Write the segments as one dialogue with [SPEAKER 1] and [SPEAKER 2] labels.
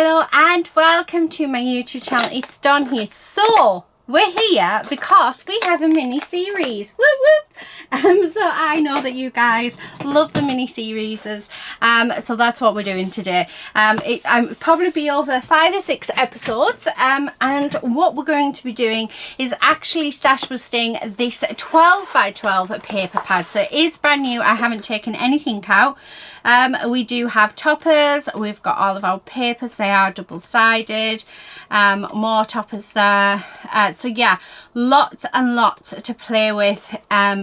[SPEAKER 1] Hello and welcome to my YouTube channel. It's Dawn here. So we're here because we have a mini series. Whoop whoop. So I know that you guys love the mini series, so that's what we're doing today. It'll probably be over 5 or 6 episodes, and what we're going to be doing is actually stash busting this 12 by 12 paper pad. So it is brand new. I haven't taken anything out. We do have toppers, we've got all of our papers, they are double-sided, more toppers there, so yeah, lots and lots to play with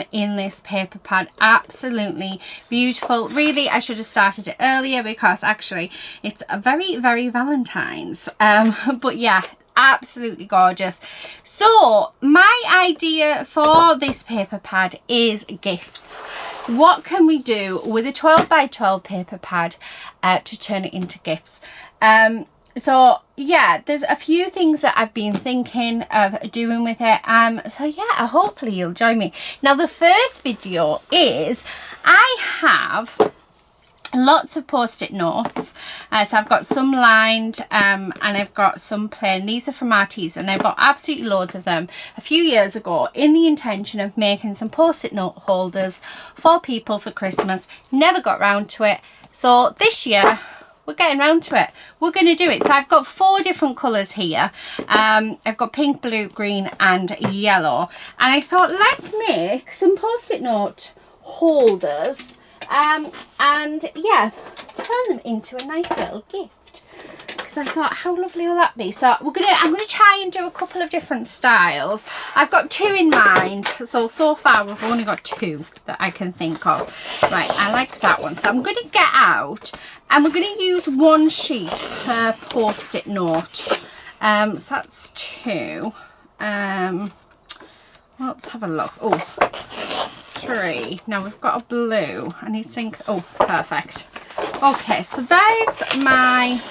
[SPEAKER 1] in this paper pad. Absolutely beautiful. Really, I should have started it earlier because actually it's a very Valentine's, but yeah, absolutely gorgeous. So my idea for this paper pad is gifts. What can we do with a 12 by 12 paper pad to turn it into gifts? So yeah, there's a few things that I've been thinking of doing with it. So yeah, hopefully you'll join me. Now the first video is I have lots of post-it notes, so I've got some lined and I've got some plain. These are from Arteza and I bought absolutely loads of them a few years ago in the intention of making some post-it note holders for people for Christmas. Never got round to it, so this year we're getting round to it. We're going to do it. So I've got 4 different colours here. I've got pink, blue, green and yellow, and I thought let's make some post-it note holders and yeah, turn them into a nice little gift, because I thought how lovely will that be. So I'm gonna try and do a couple of different styles. I've got 2 in mind, so far we've only got 2 that I can think of. Right, I like that one, so I'm gonna get out and we're gonna use 1 sheet per post-it note. So that's 2. Let's have a look. Oh, 3. Now we've got a blue. I need to think. Oh, perfect. Okay, so there's my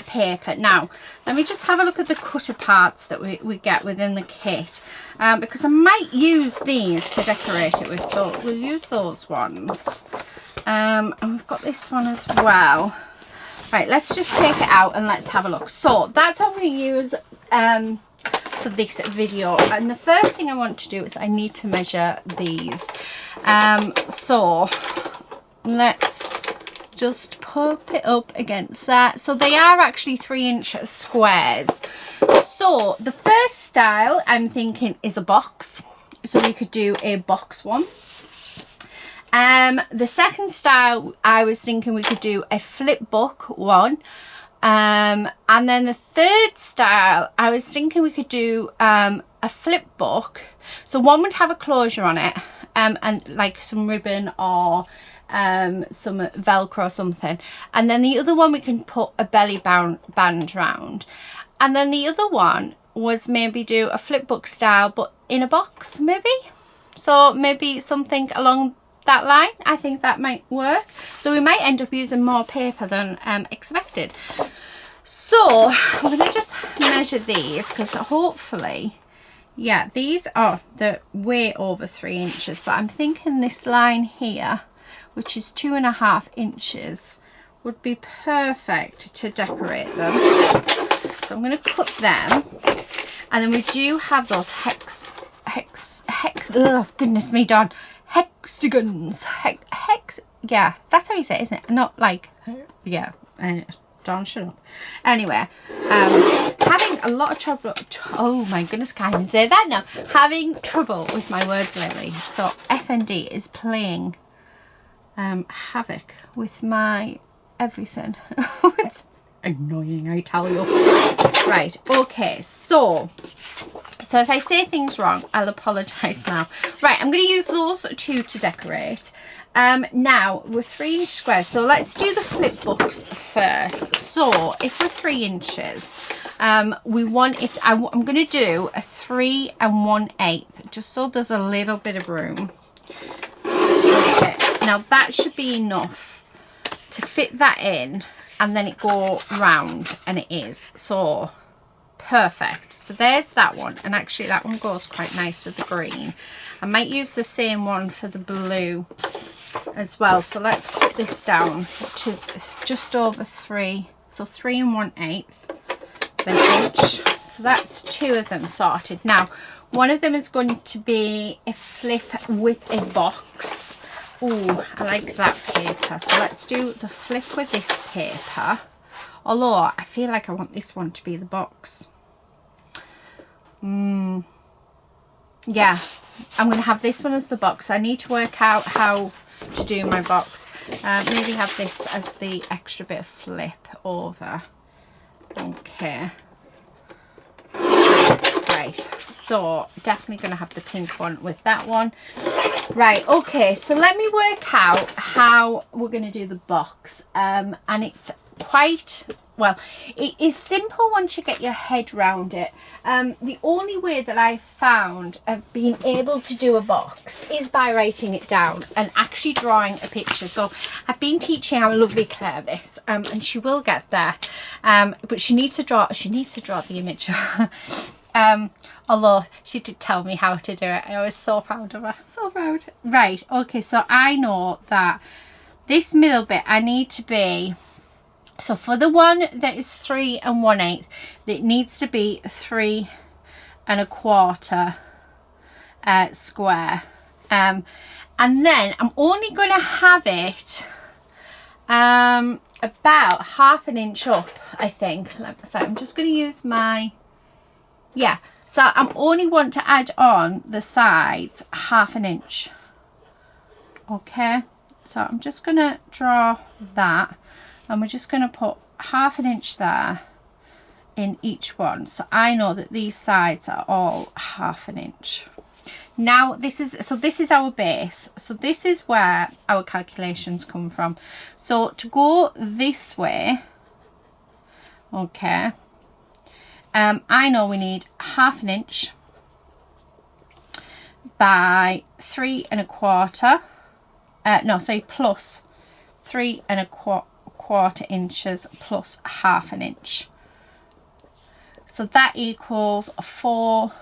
[SPEAKER 1] paper. Now let me just have a look at the cutter parts that we get within the kit, because I might use these to decorate it with, so we'll use those ones. And we've got this one as well. Right, let's just take it out and let's have a look. So that's what I'm going to use for this video, and the first thing I want to do is I need to measure these. So let's just pop it up against that. So they are actually 3-inch squares. So the first style I'm thinking is a box, so we could do a box one. The second style I was thinking we could do a flip book one. And then the third style I was thinking we could do a flip book, so one would have a closure on it, and like some ribbon or some velcro or something, and then the other one we can put a belly band round, and then the other one was maybe do a flip book style but in a box, maybe. So maybe something along that line. I think that might work. So we might end up using more paper than expected. So I'm going to just measure these, because hopefully, yeah, these are way over 3 inches. So I'm thinking this line here, which is 2.5 inches, would be perfect to decorate them. So I'm going to cut them, and then we do have those hex oh goodness me, Dawn, hexagons, hex, yeah, that's how you say it, isn't it? Not like, yeah, Dawn, shut up. Anyway, having a lot of trouble, oh my goodness, can't even say that now, having trouble with my words lately. So FND is playing havoc with my everything. It's annoying, I tell you. Right, okay, so if I say things wrong, I'll apologise now. Right, I'm going to use those 2 to decorate. Now we're 3-inch squares, so let's do the flip books first. So if we're 3 inches, we want it, I'm going to do a 3 1/8, just so there's a little bit of room. Okay, now that should be enough to fit that in and then it go round, and it is. So perfect. So there's that one, and actually that one goes quite nice with the green. I might use the same one for the blue as well. So let's cut this down to just over 3 So 3 1/8 of an inch. So that's 2 of them sorted. Now, one of them is going to be a flip with a box. Ooh, I like that paper. So let's do the flip with this paper. Although, I feel like I want this one to be the box. Yeah, I'm going to have this one as the box. I need to work out how to do my box. Maybe have this as the extra bit of flip over. Okay. Right, so definitely going to have the pink one with that one. Right, okay, so let me work out how we're going to do the box. And it's quite, well, it is simple once you get your head round it. The only way that I've found of being able to do a box is by writing it down and actually drawing a picture. So I've been teaching our lovely Claire this, and she will get there, but she needs to draw the image. Although she did tell me how to do it. I was so proud of her. So proud. Right, okay, so I know that this middle bit I need to be, so for the one that is 3 1/8, it needs to be 3 1/4 square. And then I'm only going to have it about 1/2 inch up, I think. So I'm just going to use my, yeah, so I only want to add on the sides 1/2 inch. Okay, so I'm just going to draw that, and we're just going to put 1/2 inch there in each one. So I know that these sides are all 1/2 inch. Now this is our base. So this is where our calculations come from. So to go this way, okay, I know we need 1/2 inch by 3 1/4. No, sorry, plus 3 1/4 inches plus 1/2 inch. So that equals 4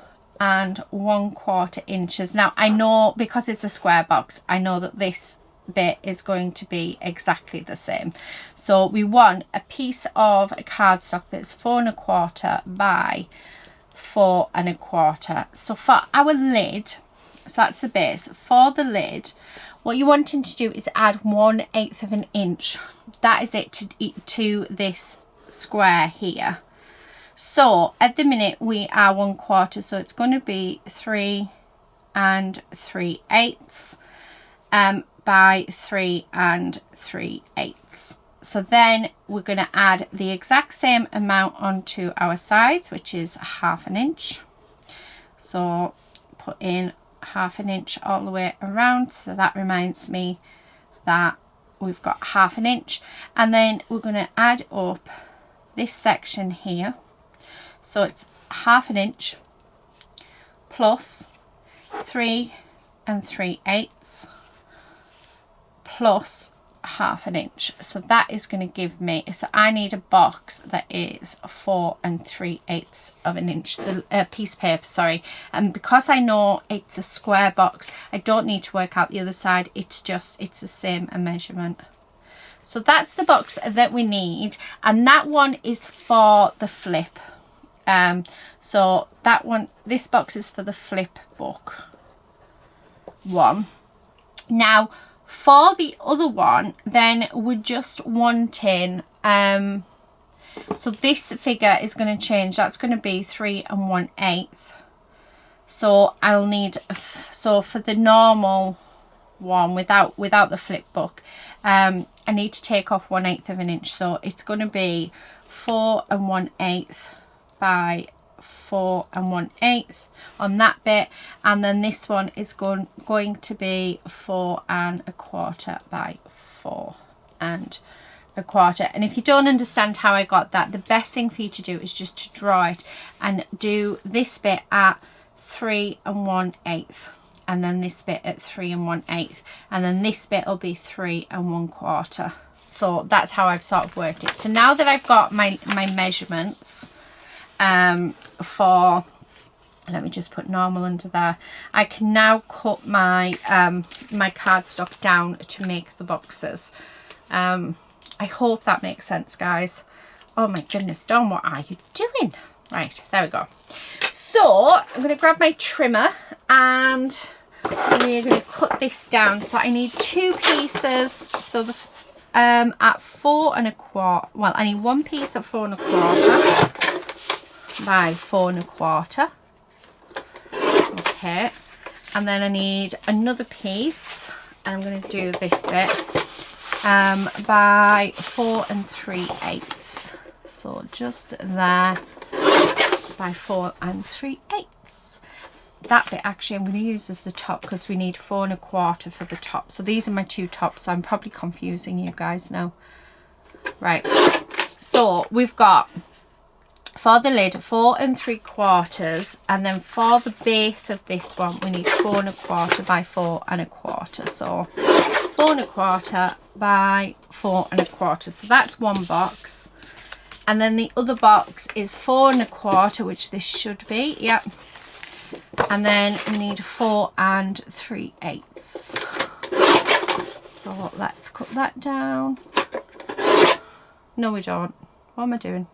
[SPEAKER 1] 1/4 inches. Now I know, because it's a square box, I know that this bit is going to be exactly the same. So we want a piece of cardstock that's 4 1/4 by 4 1/4. So for our lid, so that's the base. For the lid, what you're wanting to do is add 1/8 of an inch. That is it to this square here. So at the minute we are 1/4, so it's going to be 3 3/8 by 3 3/8. So then we're going to add the exact same amount onto our sides, which is 1/2 inch. So put in 1/2 inch all the way around. So that reminds me that we've got 1/2 inch, and then we're going to add up this section here. So it's 1/2 inch plus 3 3/8 plus 1/2 inch. So that is going to give me, so I need a box that is 4 3/8 of an inch, the piece of paper, sorry. And because I know it's a square box, I don't need to work out the other side. It's the same a measurement. So that's the box that we need, and that one is for the flip. So that one, this box is for the flip book one. Now for the other one, then we're just wanting, so this figure is going to change. That's going to be 3 1/8. So I'll need, so for the normal one without the flip book, I need to take off 1/8 of an inch. So it's going to be 4 1/8 by 4 1/8 on that bit, and then this one is going to be 4 1/4 by 4 1/4. And if you don't understand how I got that, the best thing for you to do is just to draw it and do this bit at 3 1/8, and then this bit at 3 1/8, and then this bit will be 3 1/4. So that's how I've sort of worked it. So now that I've got my measurements for, let me just put normal under there, I can now cut my my cardstock down to make the boxes. I hope that makes sense, guys. Oh my goodness, Dawn, what are you doing? Right, there we go. So I'm going to grab my trimmer and we're going to cut this down. So I need 2 pieces. So the at 4 1/4. Well, I need 1 piece at 4 1/4 by 4 1/4. Okay, and then I need another piece, and I'm going to do this bit by 4 3/8. So just there by 4 3/8. That bit actually I'm going to use as the top because we need 4 1/4 for the top. So these are my 2 tops, so I'm probably confusing you guys now. Right, so we've got for the lid 4 3/4, and then for the base of this one we need 4 1/4 by 4 1/4. So 4 1/4 by 4 1/4. So that's one box. And then the other box is 4 1/4, which this should be, yep. And then we need 4 3/8. So let's cut that down. No, we don't. What am I doing?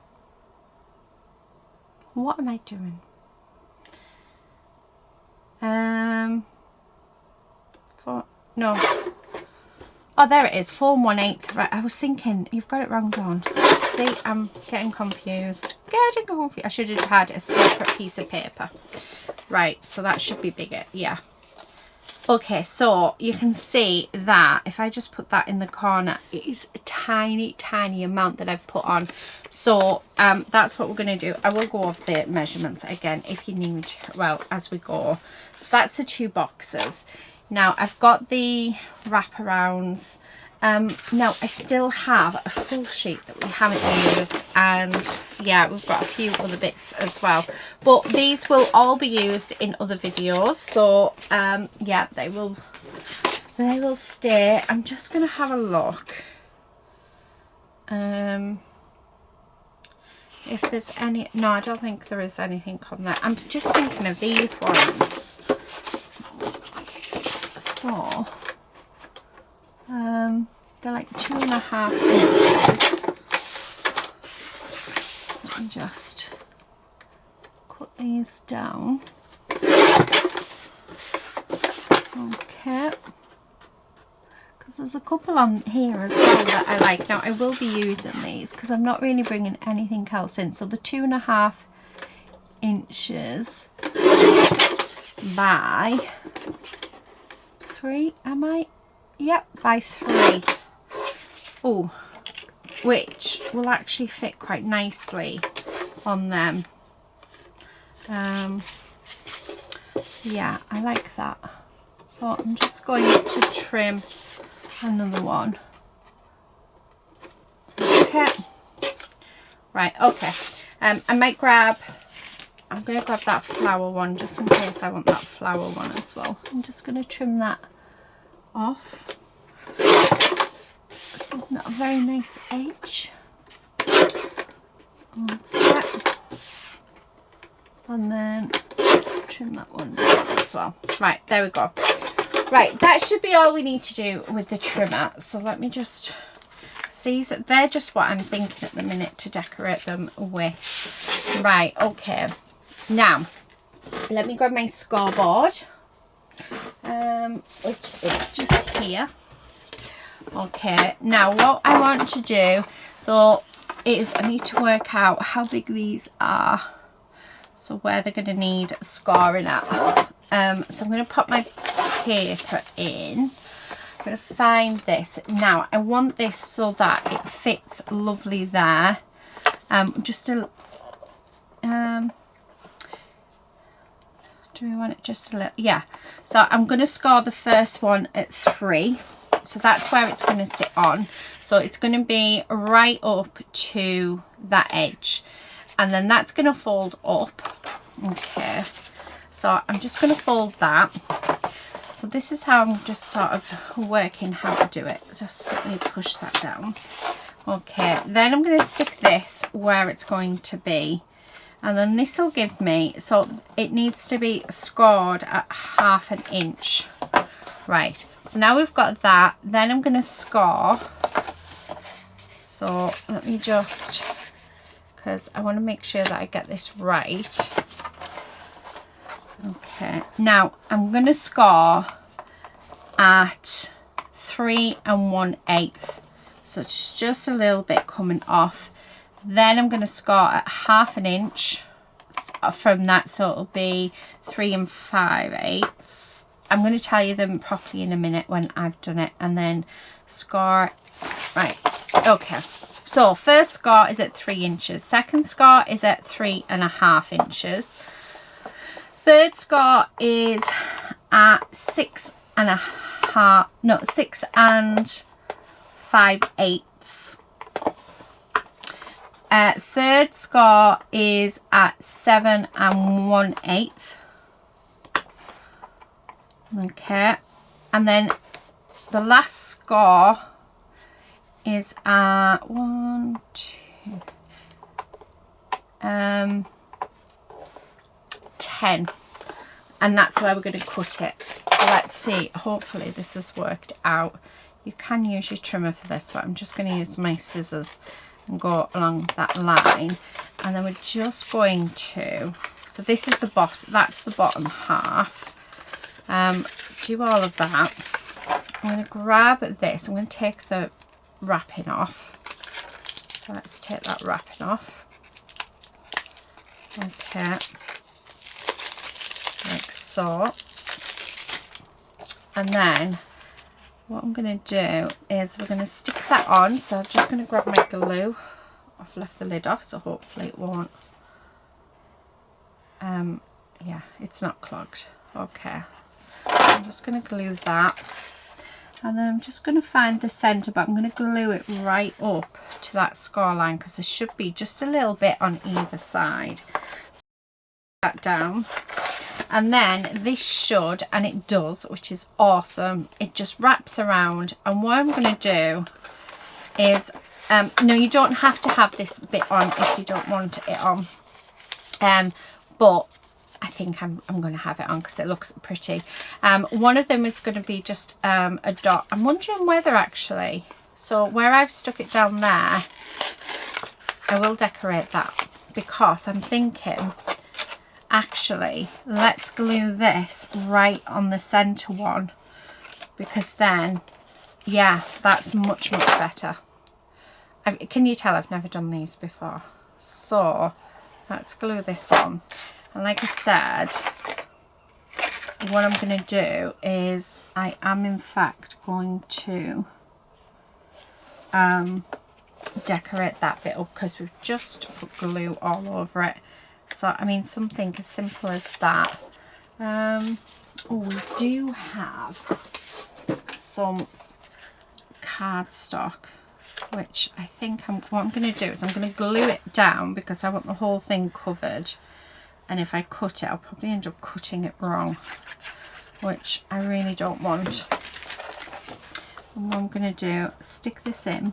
[SPEAKER 1] What am I doing? 4, no. Oh, there it is, 4 1/8. Right, I was thinking, you've got it wrong, Dawn. See, I'm getting confused. I should have had a separate piece of paper. Right, so that should be bigger, yeah. Okay, so you can see that if I just put that in the corner, it is a tiny, tiny amount that I've put on. So that's what we're going to do. I will go over the measurements again if you need to, well, as we go. So that's the 2 boxes. Now I've got the wraparounds. Now I still have a full sheet that we haven't used, and yeah, we've got a few other bits as well, but these will all be used in other videos. So yeah, they will stay. I'm just gonna have a look if there's any. No, I don't think there is anything on there. I'm just thinking of these ones. So they're like 2.5 inches. Let me just cut these down. Okay, because there's a couple on here as well that I like. Now I will be using these because I'm not really bringing anything else in. So the 2.5 inches by 3, am I? Yep, by 3. Oh, which will actually fit quite nicely on them. Yeah, I like that. So I'm just going to trim another one. Okay. Right, okay. I might grab, I'm going to grab that flower one just in case I want that flower one as well. I'm just going to trim that off. It's not a very nice edge. Okay. And then trim that one down as well. Right, there we go. Right, that should be all we need to do with the trimmer. So let me just see. They're just what I'm thinking at the minute to decorate them with. Right, okay. Now, let me grab my scoreboard, which is just here. Okay, now what I want to do, so is I need to work out how big these are, so where they're going to need scoring at. So I'm going to pop my paper in. I'm going to find this. Now I want this so that it fits lovely there. Just a do we want it just a little? Yeah. So I'm going to score the first one at 3. So that's where it's going to sit on. So it's going to be right up to that edge, and then that's going to fold up. Okay, so I'm just going to fold that. So this is how I'm just sort of working how to do it. Just let me push that down. Okay, then I'm going to stick this where it's going to be, and then this will give me, so it needs to be scored at 1/2 inch. Right, so now we've got that. Then I'm going to score. So let me just because I want to make sure that I get this right. Okay, now I'm going to score at 3 1/8, so it's just a little bit coming off. Then I'm going to score at 1/2 inch from that, so it'll be 3 5/8. I'm going to tell you them properly in a minute when I've done it, and then score. Right, okay, so first score is at 3 inches, second score is at 3 1/2 inches, third score is at 6 5/8. Third score is at 7 1/8. Okay, and then the last score is at 10, and that's where we're going to cut it. So let's see, hopefully this has worked out. You can use your trimmer for this, but I'm just going to use my scissors and go along that line, and then we're just going to, so this is the bottom, that's the bottom half. Do all of that. I'm going to grab this, I'm going to take the wrapping off. So let's take that wrapping off. Okay, like so. And then what I'm going to do is we're going to stick that on. So I'm just going to grab my glue. I've left the lid off, so hopefully it won't. Yeah, it's not clogged. Okay, I'm just going to glue that, and then I'm just going to find the centre, but I'm going to glue it right up to that score line, because there should be just a little bit on either side. That down, and then this should, and it does, which is awesome, it just wraps around. And what I'm going to do is, no, you don't have to have this bit on if you don't want it on, but I think I'm going to have it on because it looks pretty. One of them is going to be just a dot. I'm wondering whether actually, so where I've stuck it down there, I will decorate that, because I'm thinking, actually, let's glue this right on the centre one, because then, yeah, that's much better. Can you tell I've never done these before? So let's glue this on, and like I said, what I'm going to do is I am in fact going to decorate that bit up, because we've just put glue all over it. So I mean, something as simple as that. Oh, we do have some cardstock, which I think what I'm going to do is I'm going to glue it down, because I want the whole thing covered, and if I cut it, I'll probably end up cutting it wrong, which I really don't want. And what I'm going to do, stick this in,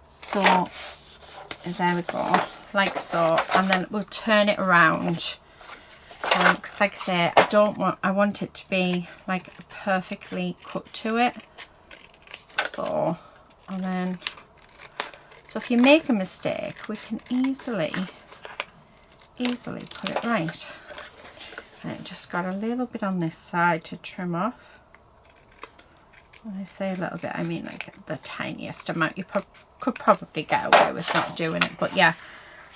[SPEAKER 1] so there we go, like so, and then we'll turn it around, because like I say, I want it to be like perfectly cut to it. So, and then, so if you make a mistake, we can easily put it right. And it just got a little bit on this side to trim off. When I say a little bit, I mean like the tiniest amount. You could probably get away with not doing it, but yeah.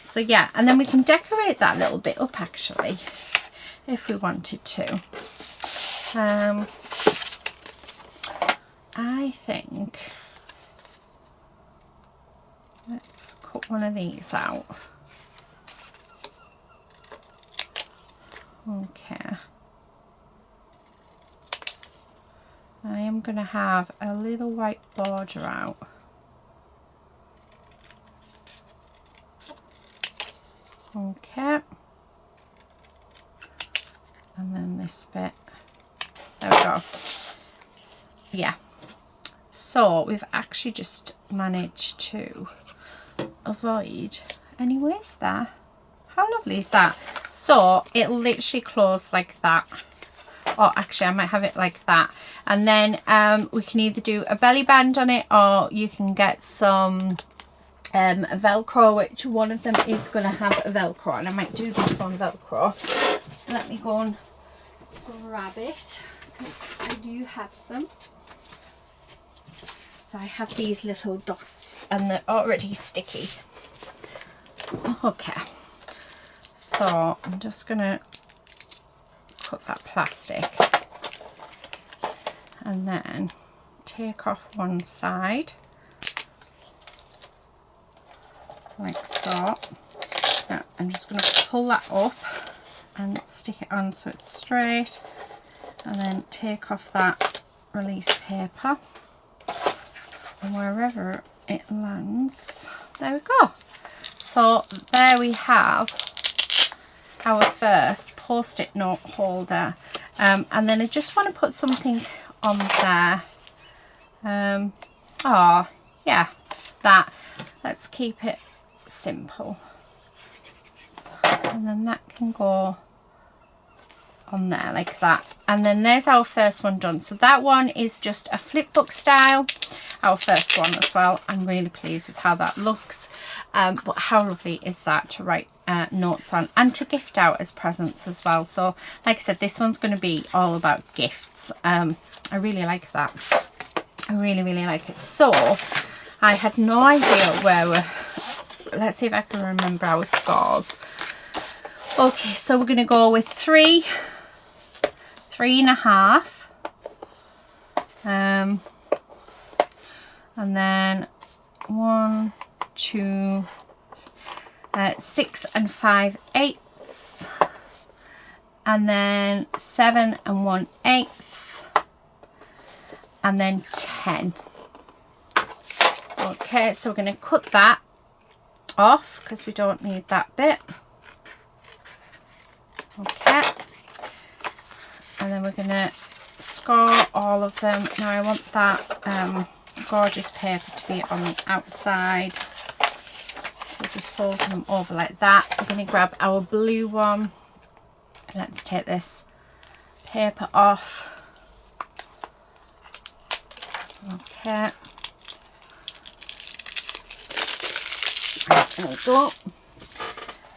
[SPEAKER 1] So yeah, and then we can decorate that little bit up actually, if we wanted to. I think, let's cut one of these out. Okay. I am going to have a little white border out. Okay. And then this bit. There we go. Yeah. So we've actually just managed to avoid any waste there. How lovely is that? So it'll literally close like that. Or actually I might have it like that. And then we can either do a belly band on it, or you can get some Velcro, which one of them is going to have a Velcro, and I might do this on Velcro. Let me go and grab it, because I do have some. So I have these little dots and they're already sticky. Okay, so I'm just going to cut that plastic and then take off one side like so. Now I'm just going to pull that up and stick it on so it's straight, and then take off that release paper, and wherever it lands, there we go. So there we have our first post-it note holder, and then I just want to put something on there. Oh yeah, that, let's keep it simple, and then that can go on there like that. And then there's our first one done. So that one is just a flip book style, our first one as well. I'm really pleased with how that looks, but how lovely is that to write notes on and to gift out as presents as well. So like I said, this one's going to be all about gifts. I really like that. I really like it. So I had no idea where we're, let's see if I can remember our scores. Okay, so we're going to go with 3, 3.5, and then 1, 2, 6 5/8, and then 7 1/8, and then 10. Okay, so we're going to cut that off because we don't need that bit. Okay, and then we're going to score all of them. Now I want that gorgeous paper to be on the outside, so just fold them over like that. We're going to grab our blue one. Let's take this paper off. Okay, there we go.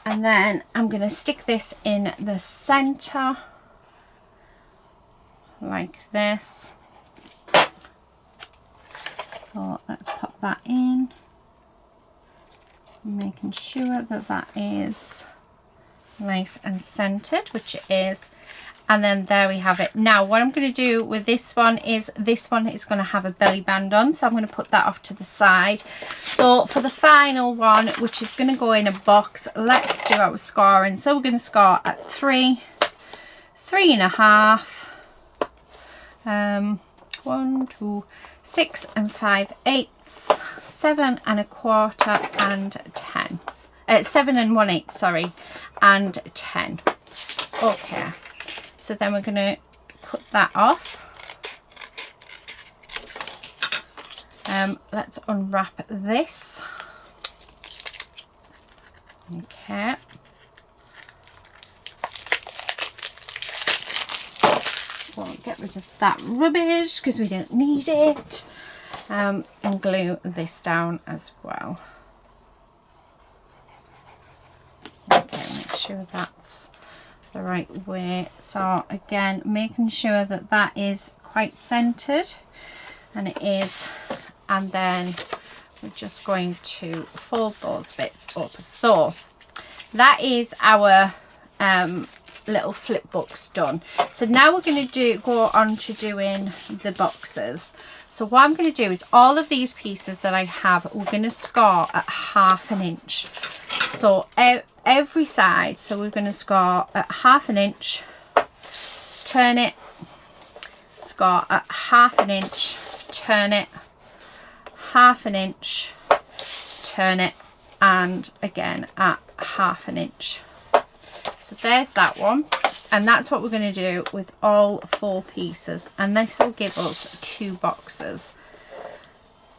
[SPEAKER 1] And then I'm going to stick this in the center like this. So let's pop that in, making sure that that is nice and centered, which it is. And then there we have it. Now what I'm going to do with this one is going to have a belly band on, so I'm going to put that off to the side. So for the final one, which is going to go in a box, let's do our scoring. So we're going to score at 3, 3.5, 1, 2, 6 5/8, 7 1/4, and 10. 7 1/8, sorry, and 10. Okay. So then we're going to cut that off. Let's unwrap this. Okay. We'll get rid of that rubbish because we don't need it. And glue this down as well. Okay, make sure that's the right way. So again, making sure that that is quite centered, and it is, and then we're just going to fold those bits up. So that is our little flip books done. So now we're going to go on to doing the boxes. So what I'm going to do is all of these pieces that I have, we're going to score at 1/2 inch. So every side, so we're going to score at 1/2 inch, turn it, score at 1/2 inch, turn it, 1/2 inch, turn it, and again at 1/2 inch. So there's that one, and that's what we're going to do with all 4 pieces, and this will give us 2 boxes.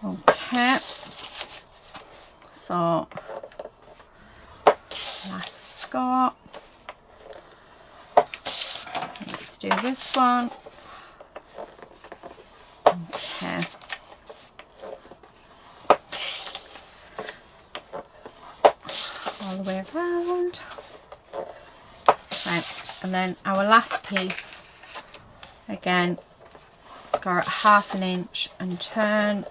[SPEAKER 1] Okay, so last score, let's do this one. Okay, all the way around. Right, and then our last piece, again, score at 1/2 inch and turn,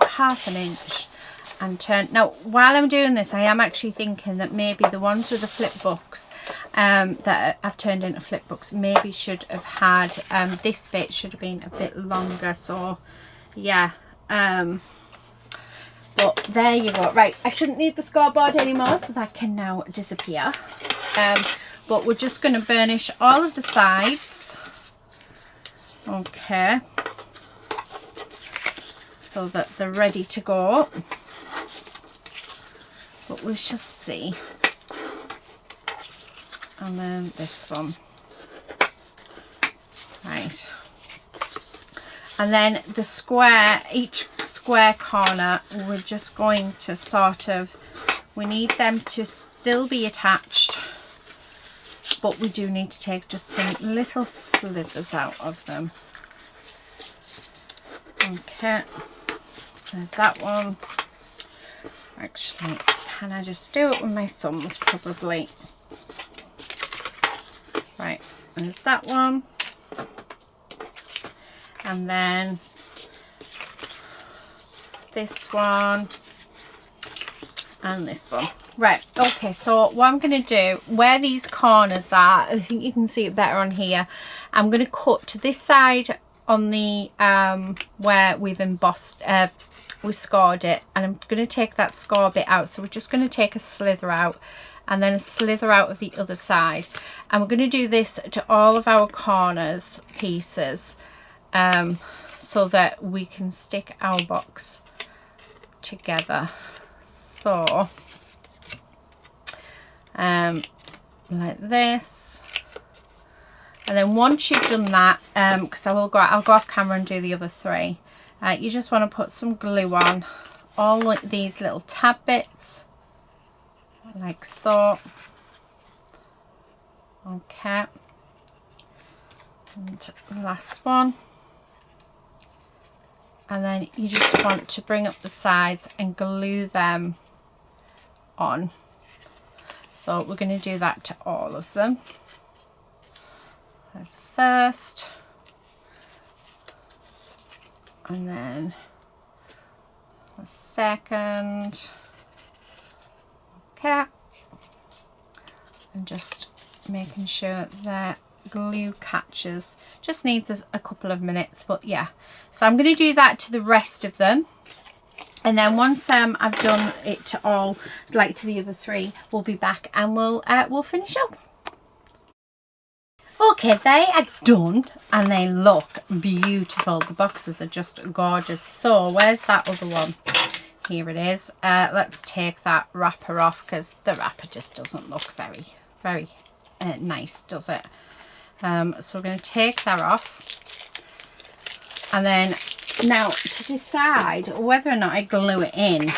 [SPEAKER 1] 1/2 inch and turn. Now, while I'm doing this, I am actually thinking that maybe the ones with the flip books that I've turned into flip books maybe should have had, this bit should have been a bit longer, so yeah. But there you go. Right, I shouldn't need the scoreboard anymore, so that can now disappear. But we're just going to burnish all of the sides, okay, so that they're ready to go. But we shall see. And then this one, right, and then the square, each square corner, we're just going to sort of, we need them to still be attached, but we do need to take just some little slithers out of them. Okay, there's that one. Actually, can I just do it with my thumbs? Probably. Right, there's that one. And then this one and this one. Right, okay, so what I'm going to do, where these corners are, I think you can see it better on here, I'm going to cut to this side on the where we've embossed, we scored it, and I'm going to take that score bit out. So we're just going to take a slither out and then a slither out of the other side, and we're going to do this to all of our corners pieces, so that we can stick our box together. So like this, and then once you've done that, because I'll go off camera and do the other three, you just want to put some glue on all like these little tab bits, like so. Okay, and last one, and then you just want to bring up the sides and glue them on. So we're going to do that to all of them. That's first, and then the second. Okay, and just making sure that glue catches. Just needs a couple of minutes, but yeah. So I'm going to do that to the rest of them, and then once I've done it to all, like to the other three, we'll be back and we'll finish up. Okay, they are done and they look beautiful. The boxes are just gorgeous. So where's that other one? Here it is. Let's take that wrapper off, because the wrapper just doesn't look very nice, does it? So we're going to take that off, and then now to decide whether or not I glue it in,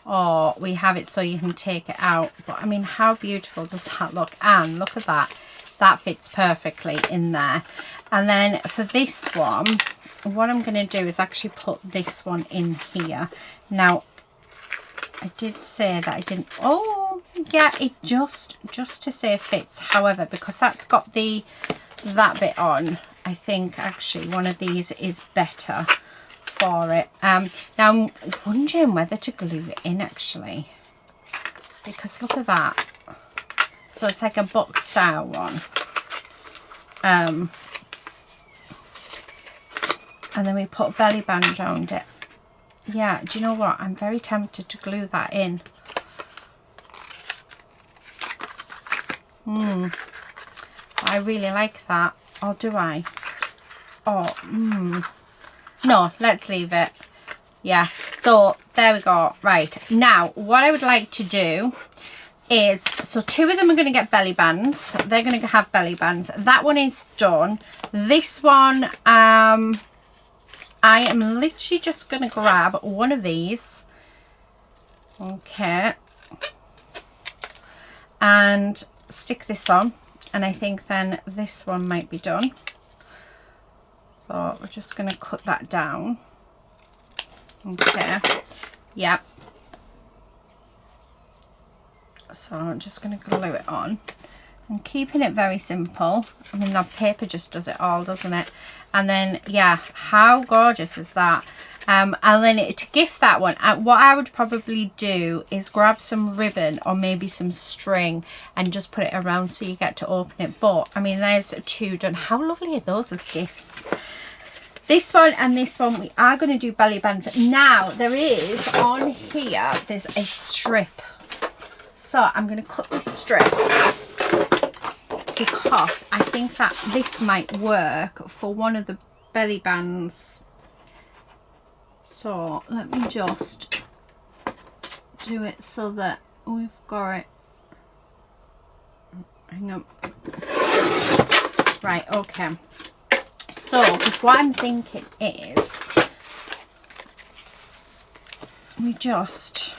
[SPEAKER 1] or we have it so you can take it out. But I mean, how beautiful does that look? And look at that, that fits perfectly in there. And then for this one, what I'm going to do is actually put this one in here. Now I did say that I didn't, oh yeah, it just to say fits. However, because that's got that bit on, I think actually one of these is better for it. Now I'm wondering whether to glue it in actually, because look at that. So it's like a box style one, and then we put a belly band around it. Yeah, do you know what, I'm very tempted to glue that in. I really like that. Or do I? No, let's leave it. Yeah, so there we go. Right, now what I would like to do is, so two of them are going to get belly bands. They're going to have belly bands. That one is done. This one, I am literally just going to grab one of these, okay, and stick this on, and I think then this one might be done. So we're just going to cut that down. Okay, yeah. So I'm just going to glue it on. I'm keeping it very simple. I mean, that paper just does it all, doesn't it? And then, yeah, how gorgeous is that? And then to gift that one, what I would probably do is grab some ribbon or maybe some string and just put it around so you get to open it. But, I mean, there's 2 done. How lovely are those as gifts? This one and this one, we are going to do belly bands. Now, there is on here, there's a strip. So, I'm going to cut this strip because I think that this might work for one of the belly bands. So let me just do it so that we've got it. Hang on. Right, okay. So, because what I'm thinking is we just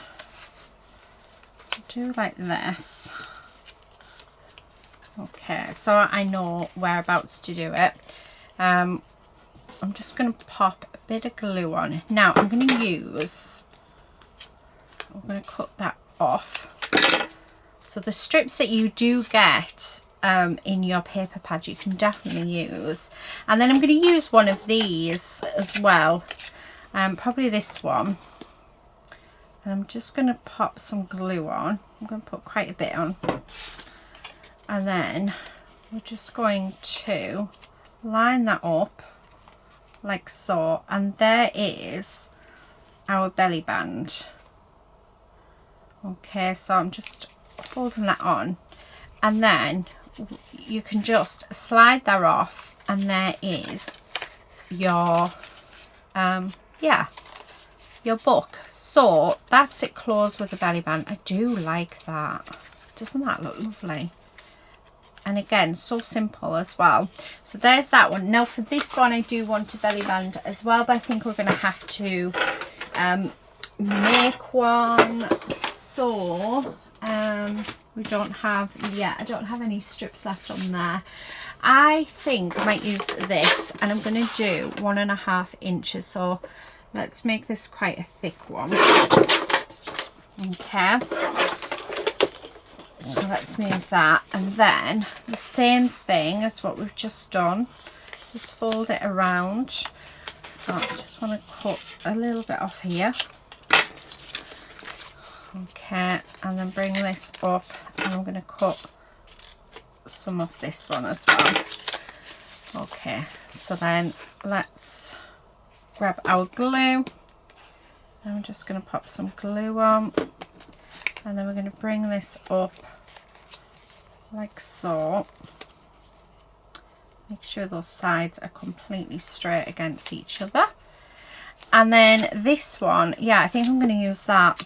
[SPEAKER 1] do like this. Okay, so I know whereabouts to do it. I'm just going to pop a bit of glue on. Now I'm going to use, I'm going to cut that off. So the strips that you do get in your paper pad, you can definitely use. And then I'm going to use one of these as well. Probably this one. And I'm just going to pop some glue on. I'm going to put quite a bit on. And then we're just going to line that up like so, and there is our belly band. Okay, so I'm just holding that on, and then you can just slide that off, and there is your your book. So that's it closed with the belly band. I do like that. Doesn't that look lovely? And again, so simple as well. So there's that one. Now for this one, I do want a belly band as well, but I think we're going to have to make one. So we don't have, I don't have any strips left on there. I think I might use this, and I'm going to do 1.5 inches. So let's make this quite a thick one. Okay. So let's move that, and then the same thing as what we've just done, just fold it around. So I just want to cut a little bit off here. Okay, and then bring this up, and I'm going to cut some of this one as well. Okay, so then let's grab our glue. I'm just going to pop some glue on, and then we're going to bring this up like so. Make sure those sides are completely straight against each other. And then this one, I think I'm going to use that.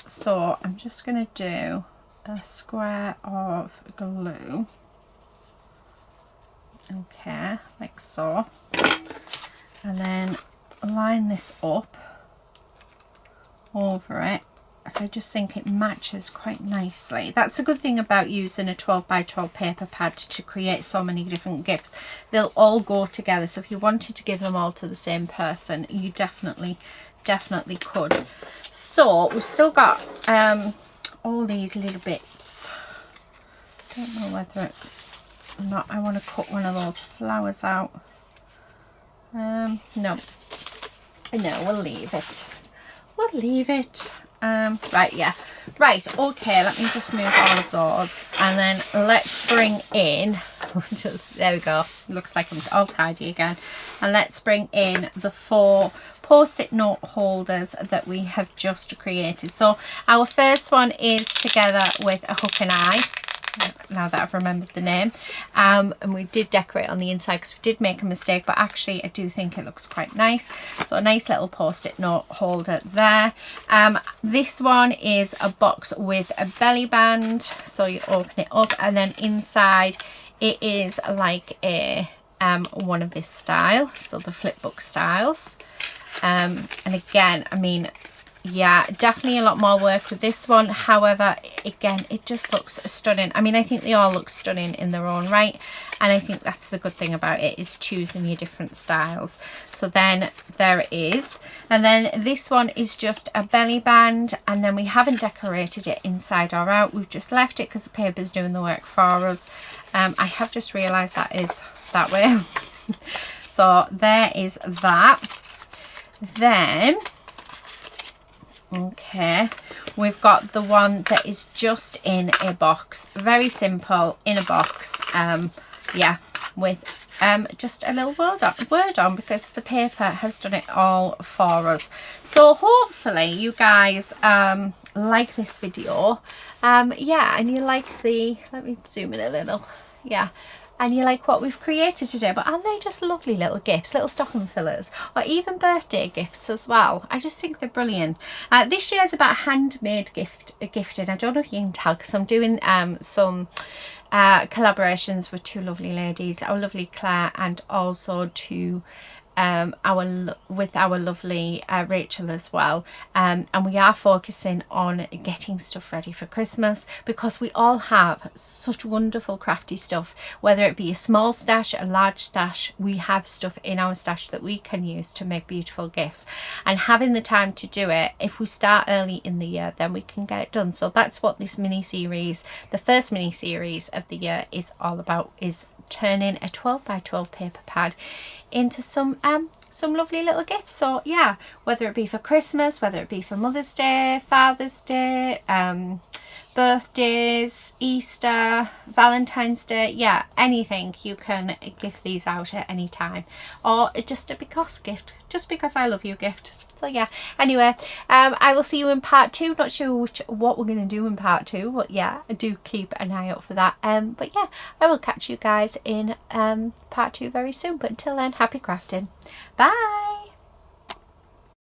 [SPEAKER 1] So I'm just going to do a square of glue. Okay, like so. And then line this up over it. So I just think it matches quite nicely. That's a good thing about using a 12 by 12 paper pad to create so many different gifts. They'll all go together. So if you wanted to give them all to the same person, you definitely could. So we've still got all these little bits. Don't know whether or not I want to cut one of those flowers out. No, we'll leave it. Right, okay, let me just move all of those, and then let's bring in there we go, looks like I'm all tidy again, and let's bring in the 4 post-it note holders that we have just created. So our first one is together with a hook and eye, now that I've remembered the name, and we did decorate on the inside because we did make a mistake, but actually I do think it looks quite nice. So a nice little post-it note holder there. This one is a box with a belly band, so you open it up, and then inside it is like a one of this style, so the flip book styles. And again, I mean, yeah, definitely a lot more work with this one. However, again, it just looks stunning. I mean, I think they all look stunning in their own right, and I think that's the good thing about it, is choosing your different styles. So then there it is, and then this one is just a belly band, and then we haven't decorated it inside or out. We've just left it because the paper's doing the work for us. I have just realised that is that way. So there is that. Then okay, we've got the one that is just in a box, very simple, in a box. Yeah, with just a little word on because the paper has done it all for us. So hopefully you guys like this video. Yeah, and you like the, let me zoom in a little, yeah, and you like what we've created today. But aren't they just lovely little gifts, little stocking fillers, or even birthday gifts as well? I just think they're brilliant. This year is about handmade gifting. I don't know if you can tell because I'm doing some collaborations with two lovely ladies, our lovely Claire, and also to with our lovely Rachel as well, and we are focusing on getting stuff ready for Christmas because we all have such wonderful crafty stuff, whether it be a small stash, a large stash. We have stuff in our stash that we can use to make beautiful gifts, and having the time to do it, if we start early in the year, then we can get it done. So that's what this mini series, the first mini series of the year, is all about, is turning a 12 by 12 paper pad into some lovely little gifts. So yeah, whether it be for Christmas, whether it be for Mother's Day, Father's Day, birthdays, Easter, Valentine's Day, yeah, anything, you can give these out at any time, or just a because gift, just because I love you gift. So yeah, anyway, I will see you in part 2. Not sure what we're going to do in part 2, but yeah, I do keep an eye out for that. But yeah, I will catch you guys in part 2 very soon. But until then, happy crafting. Bye.